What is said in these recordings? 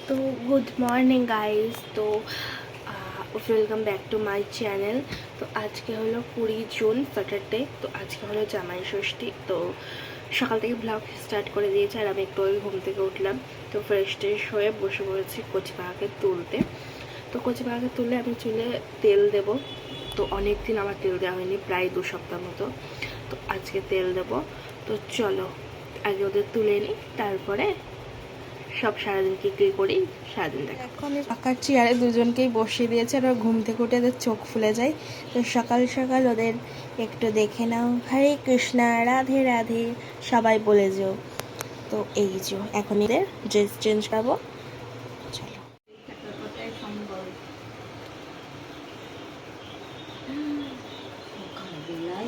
তো good morning guys. তো welcome back to my channel. তো আজকে হলো 20 জুন স্যাটারডে। তো আজকে হলো জামাই ষষ্ঠী। তো সকাল থেকে ব্লগ স্টার্ট করে দিয়েছে আর আমি একটু ঘুম থেকে উঠলাম। তো ফ্রেশ ট্রেশ হয়ে বসে পড়েছি কচি পাখাকে তুলতে। তো কচি পাখাকে তুলে আমি চুলে তেল দেব। তো অনেক দিন আমার তেল দেওয়া হয়নি, প্রায় 2 সপ্তাহ মতো। তো আজকে তেল দেব। তো চলো আগে ওদের তুলে নিই, তারপরে সব সারাদিন কী কী করি সারাদিন দেখো। এখন পাকার চেয়ারে দুজনকেই বসিয়ে দিয়েছে আর ঘুম থেকে উঠে ওদের চোখ ফুলে যায়। তো সকাল সকাল ওদের একটু দেখে নাও, হরে কৃষ্ণা রাধে রাধে সবাই বলে যাও। তো এই যে এখন এদের ড্রেস চেঞ্জ করবো, চলো।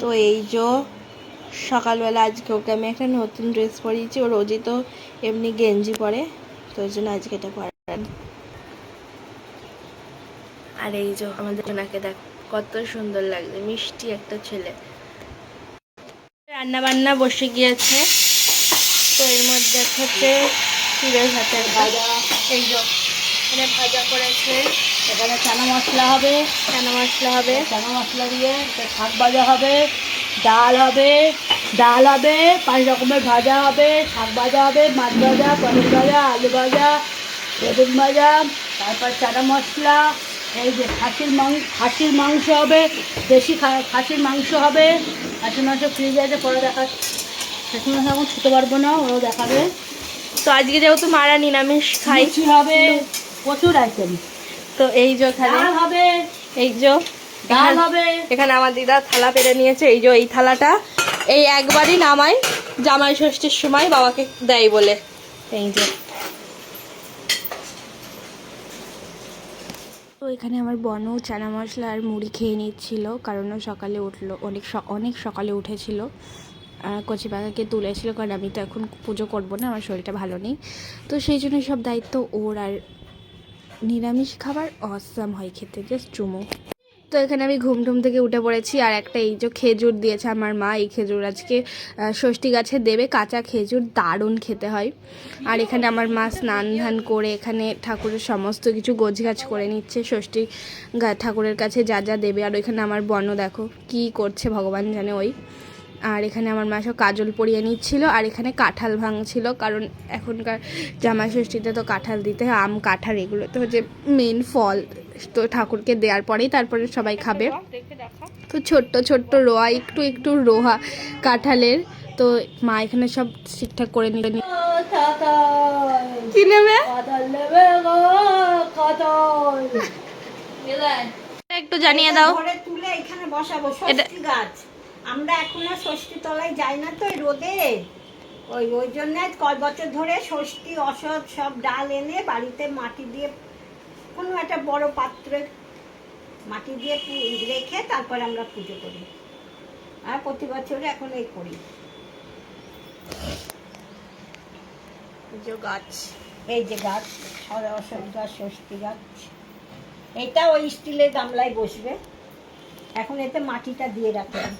তো এই যে সকালবেলা আজকে ওকে আমি একটা নতুন ড্রেস পরিয়েছি। ও রোজই তো এমনি গেঞ্জি পরে, তো ওই জন্য আজকে এটা পরেন। আর এই যে আমাদের ওনাকে দেখ কত সুন্দর লাগছে, মিষ্টি একটা ছেলে। রান্না বান্না বসে গিয়েছে। তো এর মধ্যে হচ্ছে চিড়ের ভাতের ভাজা, এই যে এখানে ভাজা করেছে, এখানে চানা মশলা হবে, চানা মশলা দিয়ে শাক ভাজা হবে, ডাল হবে, 5 রকমের ভাজা হবে, শাক ভাজা হবে, মাছ ভাজা, পনির ভাজা, আলু ভাজা, বেগুন ভাজা, তারপর চানা মশলা, এই যে খাসির মাংস হবে, দেশি খাসির মাংস হবে। খাসির মাংস ফ্রিজে আছে, পরে খাসির মাংস এখন ছুতে পারবো না, ওরাও দেখাবে। তো আজকে যেহেতু মারা নিরামিষ খাইছি হবে, প্রচুর আইটেম। তো এই যে এখানে হবে, এই যে ডাল হবে। এখানে আমার দিদা থালা পেরে নিয়েছে, এই যে এই থালাটা এই একবারই নামাই জামাই ষষ্ঠীর সময় বাবাকে দেয় বলে। এই যে তো এখানে আমার বনও চানা মশলা আর মুড়ি খেয়ে নিচ্ছিল, কারণ ও সকালে উঠলো, অনেক সকালে উঠেছিল। কচি পাখাকে তুলেছিল, কারণ আমি তো এখন পুজো করবো না, আমার শরীরটা ভালো নেই। তো সেই জন্য সব দায়িত্ব ওর। আর নিরামিষ খাবার অসাম হয় খেতে, জাস্ট চুমো। তো এখানে আমি ঘুম থেকে উঠে পড়েছি। আর একটা এই যে খেজুর দিয়েছে আমার মা, এই খেজুর আজকে ষষ্ঠী গাছে দেবে, কাঁচা খেজুর, দারুণ খেতে হয়। আর এখানে আমার মা স্নান ধান করে এখানে ঠাকুরের সমস্ত কিছু গোছগাছ করে নিচ্ছে, ষষ্ঠী ঠাকুরের কাছে যা যা দেবে। আর ওইখানে আমার বনও দেখো কি করছে ভগবান জানে ওই। আর এখানে আমার মা সব কাজল পরিয়ে নিচ্ছিল। আর এখানে কাঁঠাল ভাঙছিল, কারণ এখনকার জামাই ষষ্ঠীতে তো কাঁঠাল দিতে হয়, আম কাঁঠাল এগুলো তো হচ্ছে মেন ফল। তো ঠাকুরকে দেওয়ার পরেই তারপরে সবাই খাবে। তো ছোট্ট রোয়া, একটু রোহা কাঁঠালের। তো মা এখানে সব ঠিকঠাক করে নিল। কি নেবে একটু জানিয়ে দাও। তুলে এখানে বসাবো ষষ্ঠী গাছ। আমরা এখনো ষষ্ঠী তলায় যাই না তো এই রোদে, ওই জন্য কয় বছর ধরে ষষ্ঠী অসৎ সব ডাল এনে বাড়িতে মাটি দিয়ে কোনো একটা বড় পাত্রে মাটি দিয়ে রেখে তারপর আমরা পুজো করি। আর প্রতি বছরে এখন এই করি। গাছ, এই যে গাছ অসৎ গাছ, ষষ্ঠী গাছ। এটা ওই স্টিলের গামলায় বসবে, এখন এতে মাটিটা দিয়ে রাখলাম।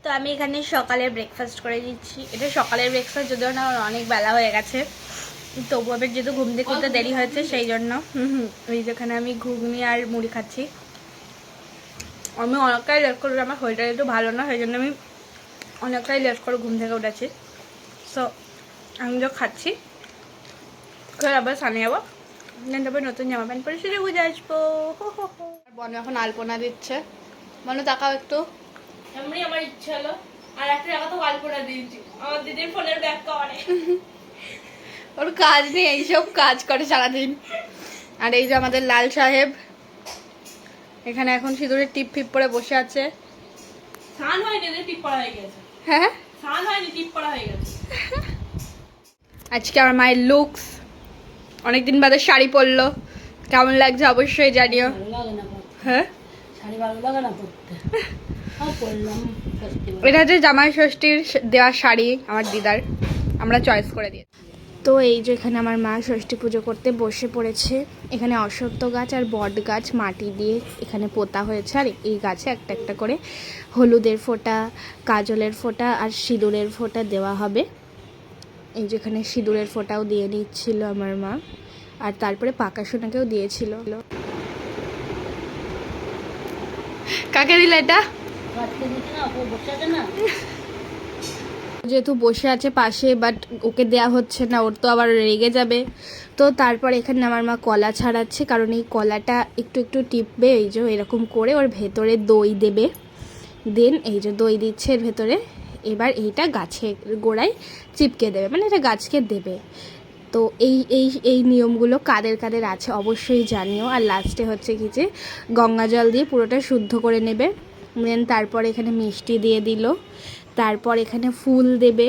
তো আমি এখানে সকালে ব্রেকফাস্ট করে দিচ্ছি। এটা সকালের ব্রেকফাস্ট, যদিও না অনেক বেলা হয়ে গেছে, তবু আবার যেহেতু ঘুম থেকে উঠতে দেরি হয়েছে সেই জন্য ওই যেখানে আমি ঘুগনি আর মুড়ি খাচ্ছি। আমি অনেকটাই লেট করে, আমার শরীরটা একটু ভালো না, সেই জন্য আমি অনেকটাই লেট করে ঘুম থেকে উঠেছি। সো আমি যা খাচ্ছি করে আবার সামনে যাবো, তারপর নতুন জামা প্যান্ট পরে সেটা বুঝে আসবো। বনু এখন আলপনা দিচ্ছে। বনু তাকাও একটু। এমনি আমার ইচ্ছা হলো আর একটা জায়গা তো আলপনা দিয়েছি, আমার দিদির ফোনের ব্যাক কভারে। ওর কাজ নেই, এইসব কাজ করে সারাদিন। আর এই যে আমাদের লাল সাহেব এখানে এখন সিঁদুরের টিপ ফিপ পরে বসে আছে। স্নান হয়নি, টিপ পড়া হয়ে গেছে। হ্যাঁ, স্নান হয়নি, টিপ পড়া হয়ে গেছে। আজকে আমার মায়ের লুকস, অনেকদিন বাদে শাড়ি পরলো, কেমন লাগছে অবশ্যই জানিও। হ্যাঁ, এটা হচ্ছে জামাই ষষ্ঠীর দেওয়া শাড়ি আমার দিদার, আমরা চয়েস করে দিই। তো এই যে এখানে আমার মা ষষ্ঠী পুজো করতে বসে পড়েছে। এখানে অশ্বত্থ গাছ আর বট গাছ মাটি দিয়ে এখানে পোতা হয়েছে। আর এই গাছে একটা একটা করে হলুদের ফোঁটা, কাজলের ফোঁটা আর সিঁদুরের ফোঁটা দেওয়া হবে। এই যেখানে সিঁদুরের ফোঁটাও দিয়ে নিচ্ছিল আমার মা। আর তারপরে পাকা সোনাকেও দিয়েছিল। কাকে দিলে এটা? যেহেতু বসে আছে পাশে, বাট ওকে দেয়া হচ্ছে না, ওর তো আবার রেগে যাবে। তো তারপর এখানে আমার মা কলা ছাড়াচ্ছে, কারণ এই কলাটা একটু একটু টিপবে, এই যে এরকম করে ওর ভেতরে দই দেবে। দেন এই যে দই দিচ্ছে এর ভেতরে, এবার এইটা গাছের গোড়ায় চিপকে দেবে, মানে এটা গাছকে দেবে। তো এই এই এই নিয়মগুলো কাদের কাদের আছে অবশ্যই জানিও। আর লাস্টে হচ্ছে কি যে গঙ্গা জল দিয়ে পুরোটা শুদ্ধ করে নেবে। দেন তারপর এখানে মিষ্টি দিয়ে দিল, তারপর এখানে ফুল দেবে,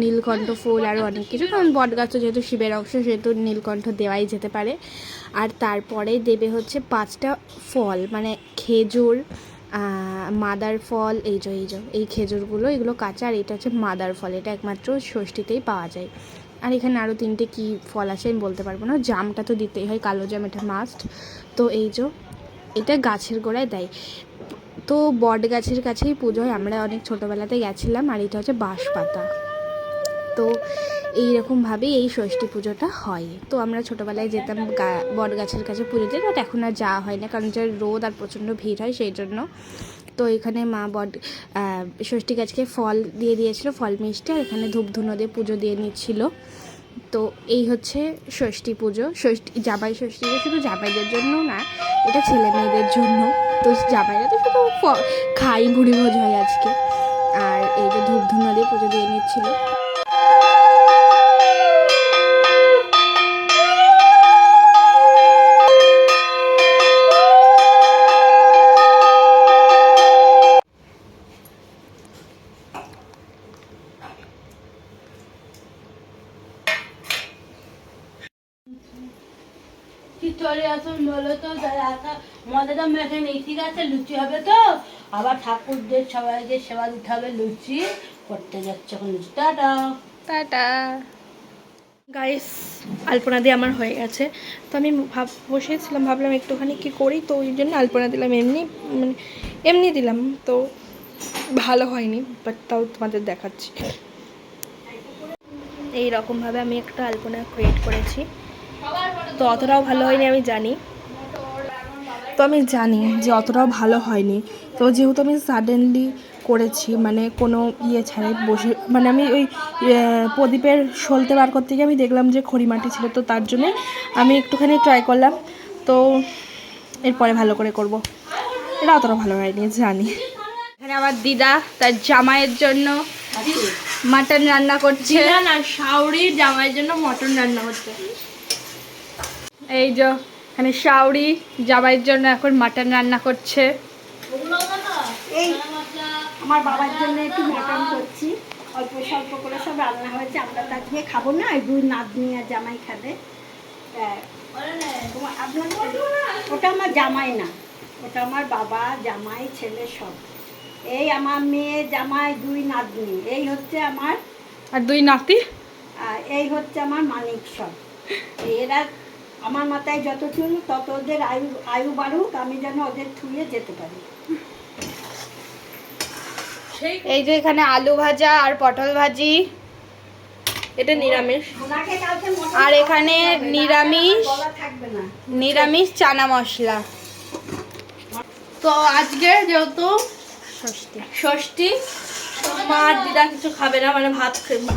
নীলকণ্ঠ ফুল আরও অনেক কিছু, কারণ বটগাছ যেহেতু শিবের অংশ সেহেতু নীলকণ্ঠ দেওয়াই যেতে পারে। আর তারপরে দেবে হচ্ছে 5টা ফল, মানে খেজুর, মাদার ফল, এই খেজুরগুলো, এগুলো কাঁচা, আর এটা হচ্ছে মাদার ফল, এটা একমাত্র ষষ্ঠীতেই পাওয়া যায়। আর এখানে আরও 3টে কী ফল আছে আমি বলতে পারবো না। জামটা তো দিতেই হয়, কালো জাম, এটা মাস্ট। তো এটা গাছের গোড়ায় দেয়। তো বট গাছের কাছেই পুজো হয়, আমরা অনেক ছোটোবেলাতে গেছিলাম। আর এটা হচ্ছে বাঁশপাতা। তো এইরকমভাবেই এই ষষ্ঠী পুজোটা হয়। তো আমরা ছোটোবেলায় যেতাম বট গাছের কাছে পুজো দিতে, বাট এখন আর যাওয়া হয় না, কারণ যে রোদ আর প্রচণ্ড ভিড় হয় সেই জন্য। তো এখানে মা ষষ্ঠী গাছকে ফল দিয়ে দিয়েছিল, ফল মিষ্টি, আর এখানে ধূপ ধুনো দিয়ে পুজো দিয়ে নিচ্ছিল। তো এই হচ্ছে ষষ্ঠী পুজো। জামাই ষষ্ঠীটা শুধু জামাইদের জন্য না, এটা ছেলে মেয়েদের জন্য। তো জামাইরা তো শুধু খাই, ভুড়ি ভোজ হয় আজকে। আর এই যে ধূপ ধুনো দিয়ে পুজো দিয়ে নিচ্ছিল। চলে আসুন বলো তো, মজাটা মেখে নেই, ঠিক আছে? লুচি হবে তো, আবার ঠাকুরদের সবাইকে সেবা দিতে হবে, লুচি করতে যাচ্ছে এখন। লুচি, টাটা টাটা গাইস, আলপনা দিয়ে আমার হয়ে গেছে। তো আমি বসেছিলাম, ভাবলাম একটুখানি কি করি, তো ওই জন্য আলপনা দিলাম। এমনি দিলাম, তো ভালো হয়নি, বাট তাও তোমাদের দেখাচ্ছি। এই রকমভাবে আমি একটা আলপনা ক্রিয়েট করেছি। তো অতটাও ভালো হয়নি আমি জানি, যে অতটাও ভালো হয়নি। তো যেহেতু আমি সাডেনলি করেছি, মানে কোনো ছাড়াই বসে, মানে আমি ওই প্রদীপের সলতে বার করতে গিয়ে আমি দেখলাম যে খড়িমাটি ছিল, তো তার জন্যে আমি একটুখানি ট্রাই করলাম। তো এরপরে ভালো করে করব। এটা অতটা ভালো হয়নি জানি। এখানে আমার দিদা তার জামাইয়ের জন্য মাটন রান্না করছে। না, শাওরির জামাইয়ের জন্য মটন রান্না হচ্ছে। এই যে এখানে শাওরি জামাইয়ের জন্য এখন মাটন রান্না করছে। এই আমার বাবার জন্য একটু মটন করছি, অল্প স্বল্প করে সব রান্না হয়েছে। আমরা তা দিয়ে খাবো না, এই 2 নাতনি আর জামাই খাবে। ওটা আমার জামাই না, ওটা আমার বাবা, জামাই, ছেলে সব। এই আমার মেয়ে, জামাই, 2 নাতনি, এই হচ্ছে আমার, আর 2 নাতি, আর এই হচ্ছে আমার মানিক। সব এরা আমার মাথায় যত চুল তত ওদের আয়ু বাড়ুক, আমি যেন ওদের থুয়ে যেতে পারি। এই যে এখানে আলু ভাজা আর পটল ভাজি, এটা নিরামিষ। আর এখানে নিরামিষ চানা মশলা। তো আজকে যেহেতু ষষ্ঠী, মা আর দিদা কিছু খাবে না, মানে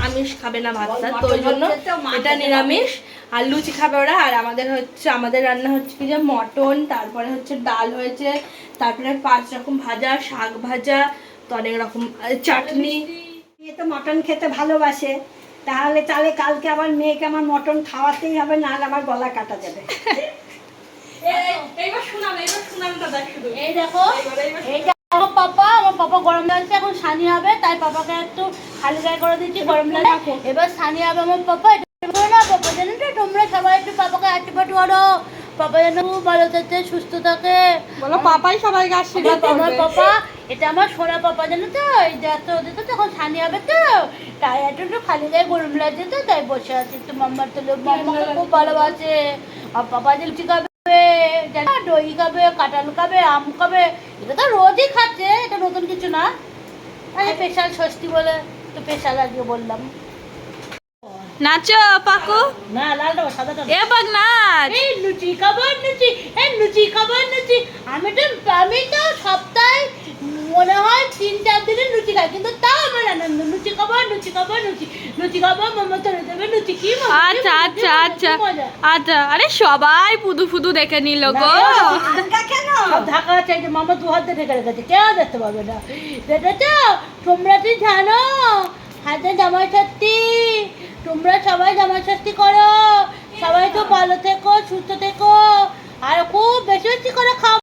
আমিষ খাবে না, ভাতটা, তো ওই জন্য এটা নিরামিষ। আর লুচি খাবে ওরা। আর আমাদের রান্না হচ্ছে কি যে মটন, তারপরে হচ্ছে ডাল হয়েছে, তারপরে 5 রকম ভাজা, শাক ভাজা, তো অনেক রকম চাটনি। মেয়ে তো মটন খেতে ভালোবাসে, তাহলে কালকে আবার মেয়েকে আমার মটন খাওয়াতেই হবে, নাহলে আমার গলা কাটা যাবে। এই দেখো, এইটা আমার পাপা গরম লাগছে, এখন সানি হবে, তাই পাপাকে একটু খালি গায়ে করে দিচ্ছি, গরম লাগে। এবার সানি হবে আমার পাপা। না পাপা, জানো তো তোমরা সবাই একটু পাপাকে আশীর্বাদ করো, পাপা যেন খুব ভালো থাকে, সুস্থ থাকে। বলো পাপাই সবাইকে আশীর্বাদ করবে। আমার পাপা, এটা আমার সোনা পাপা, জানো তো? এই যাতে ওদের তো তখন সানি হবে, তো তাই একটু খালি গায়ে গরম লাগছে, তো তাই বসে আছি। একটু মাম্মার তুলে, মাম্মাকে খুব ভালোবাসে। আর পাপা যে লুচি খাবে, দই খাবে, কাঁঠাল খাবে, আম খাবে, এটা তো রোজই খাচ্ছে, এটা নতুন কিছু না। স্পেশাল ষষ্ঠী বলে তো স্পেশাল আজকে বললাম। নাচো পাকু, না লালটা সাদাটা এ পাক নাচ। কাজ? এই লুচি খাবার লুচি, এই লুচি খাবার লুচি। আমি তো সপ্তাহে মনে হয় 3-4 দিনে লুচি খাই, কিন্তু তাও আমার আনন্দ। লুচি খাবার লুচি খাবার লুচি, লুচি খাবার মামা তোলে দেবে লুচি। কি মজা, কি আচ্ছা মজা, আচ্ছা কি আচ্ছা মজা। আচ্ছা, আরে সবাই পুদু ফুদু দেখে নিল গো। আনকা কেন? সব ঢাকা আছে, এই যে মামা 2 হাত দিয়ে ঢেকে রেখেছে, কেউ দেখতে পাবে না। দেখেছো? তোমরা কি জানো হাতে জামাই ষষ্ঠী? তোমরা সবাই জামাই ষষ্ঠী করো। সবাই তো ভালো থেকো, সুস্থ থেকো, আর খুব বেশি বেশি করে খাও।